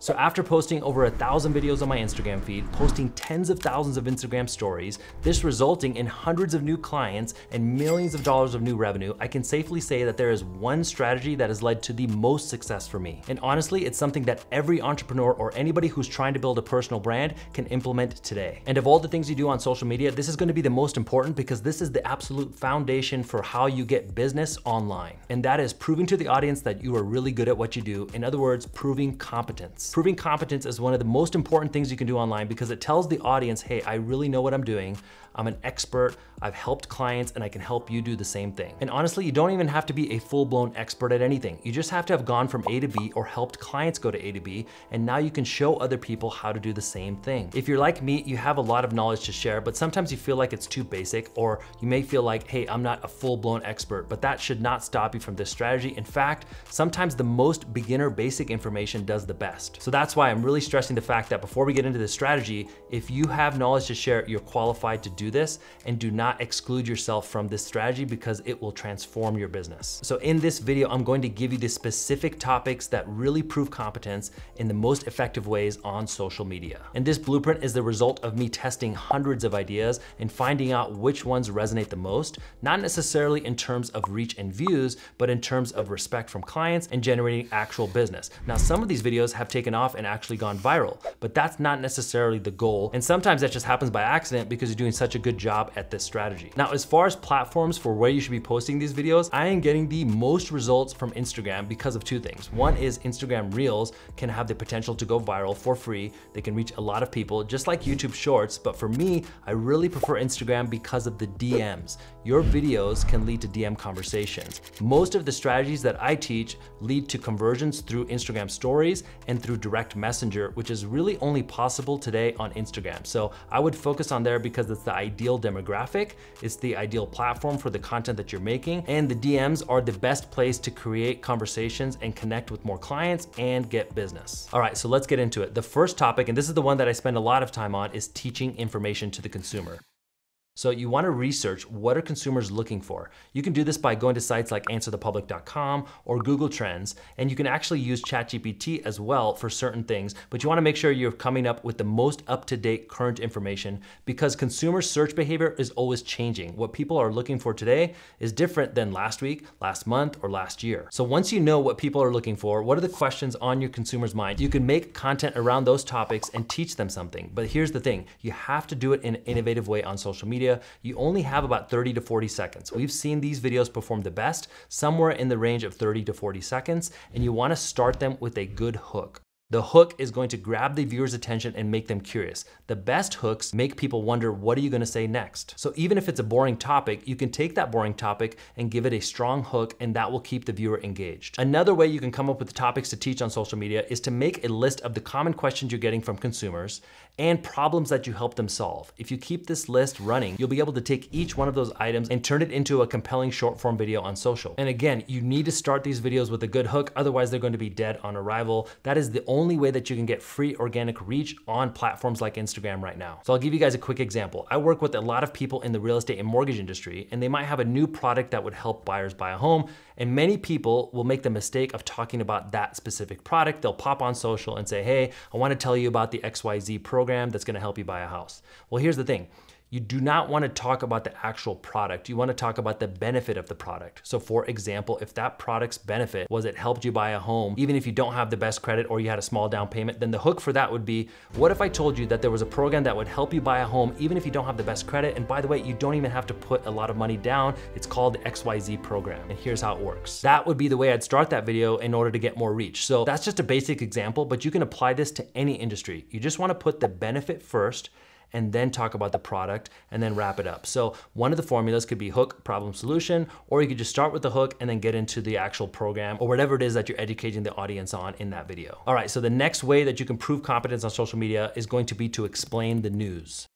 So after posting over 1,000 videos on my Instagram feed, posting tens of thousands of Instagram stories, this resulting in hundreds of new clients and millions of dollars of new revenue, I can safely say that there is one strategy that has led to the most success for me. And honestly, it's something that every entrepreneur or anybody who's trying to build a personal brand can implement today. And of all the things you do on social media, this is going to be the most important because this is the absolute foundation for how you get business online. And that is proving to the audience that you are really good at what you do. In other words, proving competence. Proving competence is one of the most important things you can do online because it tells the audience, hey, I really know what I'm doing. I'm an expert, I've helped clients, and I can help you do the same thing. And honestly, you don't even have to be a full-blown expert at anything. You just have to have gone from A to B or helped clients go to A to B, and now you can show other people how to do the same thing. If you're like me, you have a lot of knowledge to share, but sometimes you feel like it's too basic, or you may feel like, hey, I'm not a full-blown expert, but that should not stop you from this strategy. In fact, sometimes the most beginner basic information does the best. So that's why I'm really stressing the fact that before we get into this strategy, if you have knowledge to share, you're qualified to do this, and do not exclude yourself from this strategy because it will transform your business. So in this video, I'm going to give you the specific topics that really prove competence in the most effective ways on social media. And this blueprint is the result of me testing hundreds of ideas and finding out which ones resonate the most, not necessarily in terms of reach and views, but in terms of respect from clients and generating actual business. Now, some of these videos have taken off and actually gone viral, but that's not necessarily the goal. And sometimes that just happens by accident because you're doing such a good job at this strategy. Now, as far as platforms for where you should be posting these videos, I am getting the most results from Instagram because of two things. One is Instagram Reels can have the potential to go viral for free. They can reach a lot of people, just like YouTube Shorts. But for me, I really prefer Instagram because of the DMs. Your videos can lead to DM conversations. Most of the strategies that I teach lead to conversions through Instagram stories and through direct messenger, which is really only possible today on Instagram. So I would focus on there because it's the ideal demographic, it's the ideal platform for the content that you're making, and the DMs are the best place to create conversations and connect with more clients and get business. All right, so let's get into it. The first topic, and this is the one that I spend a lot of time on, is teaching information to the consumer. So you want to research what are consumers looking for. You can do this by going to sites like answerthepublic.com or Google Trends, and you can actually use ChatGPT as well for certain things, but you want to make sure you're coming up with the most up-to-date current information because consumer search behavior is always changing. What people are looking for today is different than last week, last month, or last year. So once you know what people are looking for, what are the questions on your consumer's mind, you can make content around those topics and teach them something. But here's the thing, you have to do it in an innovative way on social media. You only have about 30 to 40 seconds. We've seen these videos perform the best, somewhere in the range of 30 to 40 seconds, and you want to start them with a good hook. The hook is going to grab the viewer's attention and make them curious. The best hooks make people wonder, what are you going to say next? So even if it's a boring topic, you can take that boring topic and give it a strong hook, and that will keep the viewer engaged. Another way you can come up with topics to teach on social media is to make a list of the common questions you're getting from consumers and problems that you help them solve. If you keep this list running, you'll be able to take each one of those items and turn it into a compelling short form video on social. And again, you need to start these videos with a good hook, otherwise they're going to be dead on arrival. That is the only way that you can get free organic reach on platforms like Instagram right now. So I'll give you guys a quick example. I work with a lot of people in the real estate and mortgage industry, and they might have a new product that would help buyers buy a home. And many people will make the mistake of talking about that specific product. They'll pop on social and say, hey, I want to tell you about the XYZ program that's going to help you buy a house. Well, here's the thing. You do not want to talk about the actual product. You want to talk about the benefit of the product. So for example, if that product's benefit was it helped you buy a home, even if you don't have the best credit or you had a small down payment, then the hook for that would be, what if I told you that there was a program that would help you buy a home even if you don't have the best credit? And by the way, you don't even have to put a lot of money down. It's called the XYZ program. And here's how it works. That would be the way I'd start that video in order to get more reach. So that's just a basic example, but you can apply this to any industry. You just want to put the benefit first and then talk about the product and then wrap it up. So one of the formulas could be hook, problem, solution, or you could just start with the hook and then get into the actual program or whatever it is that you're educating the audience on in that video. All right, so the next way that you can prove competence on social media is going to be to explain the news.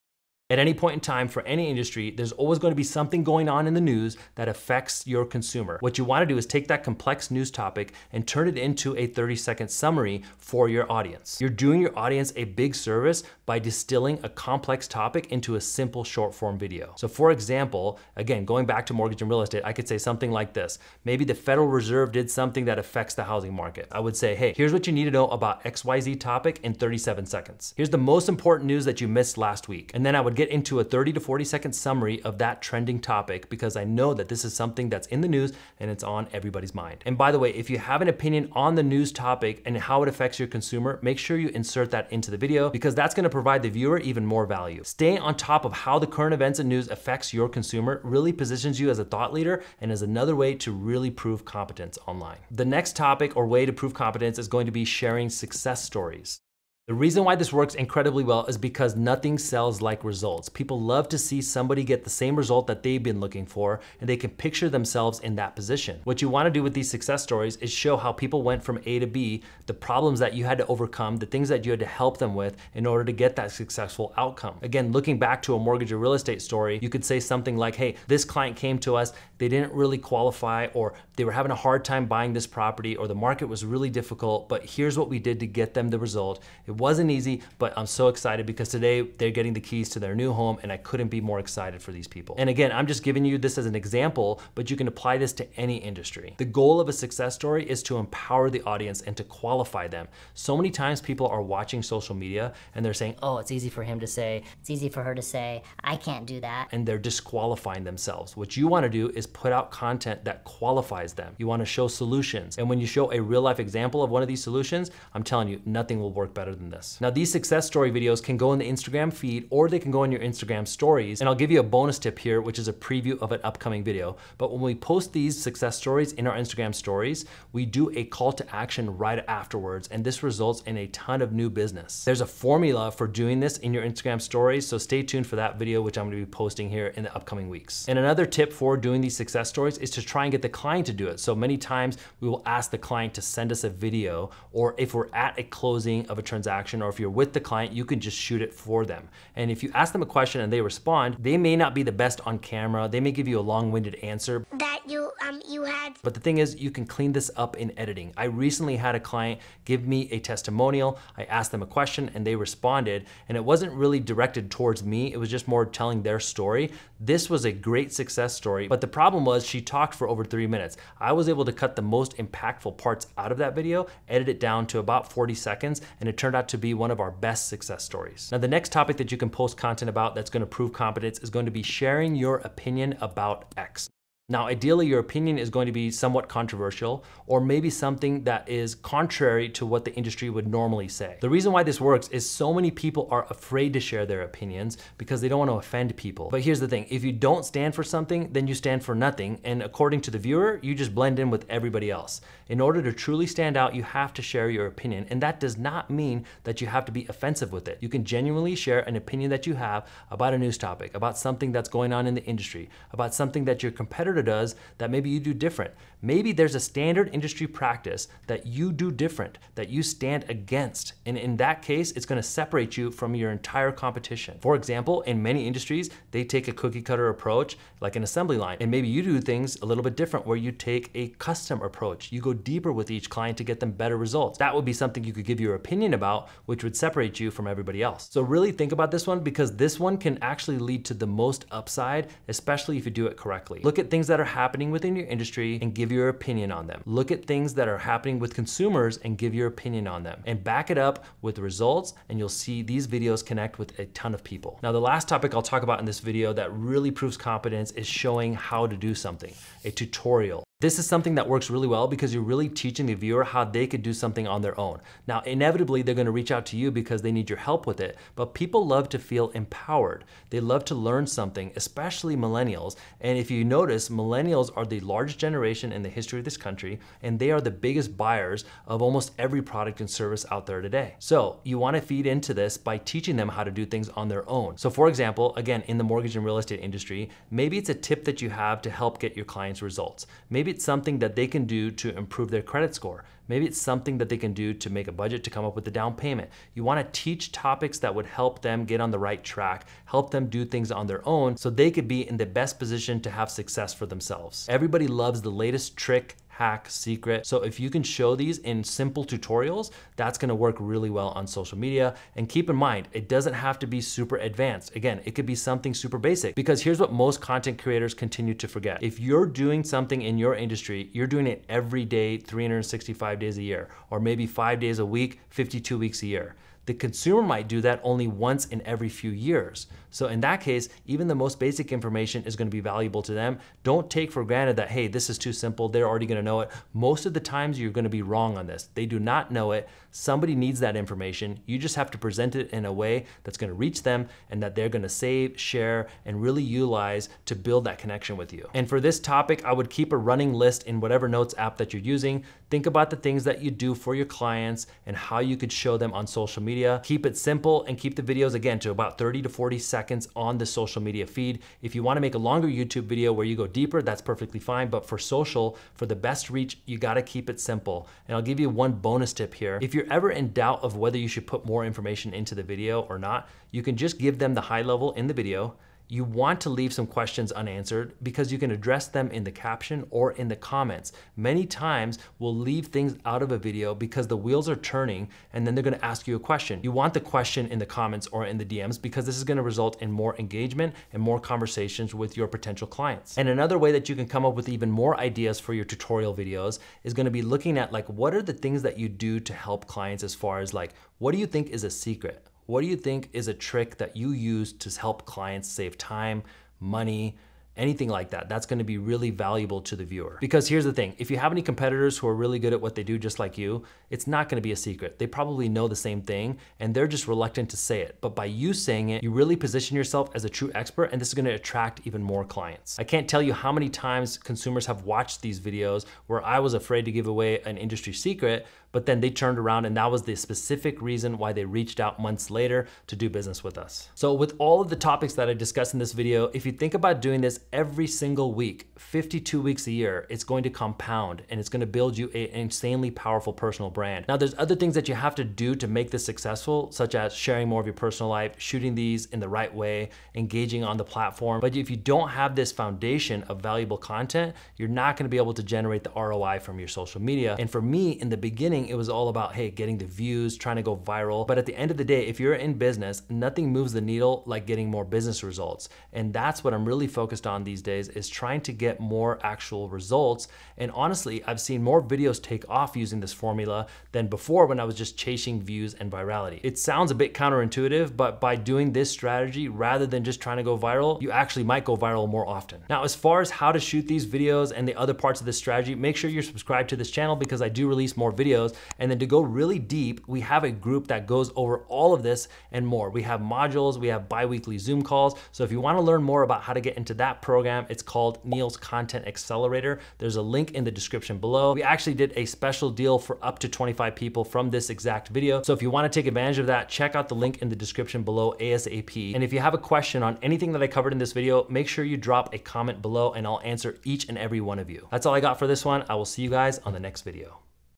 At any point in time for any industry, there's always going to be something going on in the news that affects your consumer. What you want to do is take that complex news topic and turn it into a 30-second summary for your audience. You're doing your audience a big service by distilling a complex topic into a simple short form video. So for example, again, going back to mortgage and real estate, I could say something like this. Maybe the Federal Reserve did something that affects the housing market. I would say, hey, here's what you need to know about XYZ topic in 37 seconds. Here's the most important news that you missed last week. And then I would get into a 30 to 40 second summary of that trending topic because I know that this is something that's in the news and it's on everybody's mind. And by the way, if you have an opinion on the news topic and how it affects your consumer, make sure you insert that into the video because that's gonna provide the viewer even more value. Staying on top of how the current events and news affects your consumer really positions you as a thought leader and is another way to really prove competence online. The next topic or way to prove competence is going to be sharing success stories. The reason why this works incredibly well is because nothing sells like results. People love to see somebody get the same result that they've been looking for, and they can picture themselves in that position. What you want to do with these success stories is show how people went from A to B, the problems that you had to overcome, the things that you had to help them with in order to get that successful outcome. Again, looking back to a mortgage or real estate story, you could say something like, hey, this client came to us, they didn't really qualify, or they were having a hard time buying this property, or the market was really difficult, but here's what we did to get them the result. It wasn't easy, but I'm so excited because today they're getting the keys to their new home and I couldn't be more excited for these people. And again, I'm just giving you this as an example, but you can apply this to any industry. The goal of a success story is to empower the audience and to qualify them. So many times people are watching social media and they're saying, oh, it's easy for him to say, it's easy for her to say, I can't do that. And they're disqualifying themselves. What you want to do is put out content that qualifies them. You want to show solutions. And when you show a real life example of one of these solutions, I'm telling you, nothing will work better than this. Now, these success story videos can go in the Instagram feed or they can go in your Instagram stories. And I'll give you a bonus tip here, which is a preview of an upcoming video. But when we post these success stories in our Instagram stories, we do a call to action right afterwards. And this results in a ton of new business. There's a formula for doing this in your Instagram stories. So stay tuned for that video, which I'm going to be posting here in the upcoming weeks. And another tip for doing these success stories is to try and get the client to do it. So many times we will ask the client to send us a video, or if we're at a closing of a transaction, or if you're with the client, you can just shoot it for them. And if you ask them a question and they respond, they may not be the best on camera. They may give you a long-winded answer that you had. But the thing is, you can clean this up in editing. I recently had a client give me a testimonial. I asked them a question and they responded, and it wasn't really directed towards me. It was just more telling their story. This was a great success story, but the problem was she talked for over 3 minutes. I was able to cut the most impactful parts out of that video, edit it down to about 40 seconds, and it turned out to be one of our best success stories. Now, the next topic that you can post content about that's going to prove competence is going to be sharing your opinion about X. Now, ideally, your opinion is going to be somewhat controversial, or maybe something that is contrary to what the industry would normally say. The reason why this works is so many people are afraid to share their opinions because they don't want to offend people. But here's the thing, if you don't stand for something, then you stand for nothing. And according to the viewer, you just blend in with everybody else. In order to truly stand out, you have to share your opinion. And that does not mean that you have to be offensive with it. You can genuinely share an opinion that you have about a news topic, about something that's going on in the industry, about something that your competitor does that maybe you do different. Maybe there's a standard industry practice that you do different, that you stand against. And in that case, it's going to separate you from your entire competition. For example, in many industries, they take a cookie cutter approach, like an assembly line. And maybe you do things a little bit different where you take a custom approach. You go deeper with each client to get them better results. That would be something you could give your opinion about, which would separate you from everybody else. So really think about this one, because this one can actually lead to the most upside, especially if you do it correctly. Look at things that are happening within your industry and give your opinion on them. Look at things that are happening with consumers and give your opinion on them. And back it up with results, and you'll see these videos connect with a ton of people. Now, the last topic I'll talk about in this video that really proves competence is showing how to do something, a tutorial. This is something that works really well because you're really teaching the viewer how they could do something on their own. Now, inevitably, they're gonna reach out to you because they need your help with it, but people love to feel empowered. They love to learn something, especially millennials. And if you notice, millennials are the largest generation in the history of this country, and they are the biggest buyers of almost every product and service out there today. So you wanna feed into this by teaching them how to do things on their own. So for example, again, in the mortgage and real estate industry, maybe it's a tip that you have to help get your clients results. Maybe Maybe it's something that they can do to improve their credit score. Maybe it's something that they can do to make a budget to come up with a down payment. You wanna teach topics that would help them get on the right track, help them do things on their own so they could be in the best position to have success for themselves. Everybody loves the latest trick, hack, secret. So if you can show these in simple tutorials, that's gonna work really well on social media. And keep in mind, it doesn't have to be super advanced. Again, it could be something super basic, because here's what most content creators continue to forget. If you're doing something in your industry, you're doing it every day, 365 days a year, or maybe 5 days a week, 52 weeks a year. The consumer might do that only once in every few years. So in that case, even the most basic information is gonna be valuable to them. Don't take for granted that, hey, this is too simple, they're already gonna know it. Most of the times you're gonna be wrong on this. They do not know it. Somebody needs that information. You just have to present it in a way that's gonna reach them and that they're gonna save, share, and really utilize to build that connection with you. And for this topic, I would keep a running list in whatever notes app that you're using. Think about the things that you do for your clients and how you could show them on social media. Keep it simple and keep the videos, again, to about 30 to 40 seconds on the social media feed. If you wanna make a longer YouTube video where you go deeper, that's perfectly fine. But for social, for the best reach, you gotta keep it simple. And I'll give you one bonus tip here. If you're ever in doubt of whether you should put more information into the video or not, you can just give them the high level in the video. You want to leave some questions unanswered because you can address them in the caption or in the comments. Many times we'll leave things out of a video because the wheels are turning and then they're gonna ask you a question. You want the question in the comments or in the DMs because this is gonna result in more engagement and more conversations with your potential clients. And another way that you can come up with even more ideas for your tutorial videos is gonna be looking at, like, what are the things that you do to help clients, as far as, like, what do you think is a secret? What do you think is a trick that you use to help clients save time, money, anything like that? That's gonna be really valuable to the viewer. Because here's the thing, if you have any competitors who are really good at what they do just like you, it's not gonna be a secret. They probably know the same thing and they're just reluctant to say it. But by you saying it, you really position yourself as a true expert, and this is gonna attract even more clients. I can't tell you how many times consumers have watched these videos where I was afraid to give away an industry secret, but then they turned around and that was the specific reason why they reached out months later to do business with us. So with all of the topics that I discussed in this video, if you think about doing this every single week, 52 weeks a year, it's going to compound and it's gonna build you an insanely powerful personal brand. Now there's other things that you have to do to make this successful, such as sharing more of your personal life, shooting these in the right way, engaging on the platform. But if you don't have this foundation of valuable content, you're not gonna be able to generate the ROI from your social media. And for me, in the beginning, it was all about, hey, getting the views, trying to go viral. But at the end of the day, if you're in business, nothing moves the needle like getting more business results. And that's what I'm really focused on these days, is trying to get more actual results. And honestly, I've seen more videos take off using this formula than before when I was just chasing views and virality. It sounds a bit counterintuitive, but by doing this strategy, rather than just trying to go viral, you actually might go viral more often. Now, as far as how to shoot these videos and the other parts of this strategy, make sure you're subscribed to this channel because I do release more videos. And then to go really deep, we have a group that goes over all of this and more. We have modules, we have bi-weekly Zoom calls. So if you wanna learn more about how to get into that program, it's called Neil's Content Accelerator. There's a link in the description below. We actually did a special deal for up to 25 people from this exact video. So if you wanna take advantage of that, check out the link in the description below ASAP. And if you have a question on anything that I covered in this video, make sure you drop a comment below and I'll answer each and every one of you. That's all I got for this one. I will see you guys on the next video.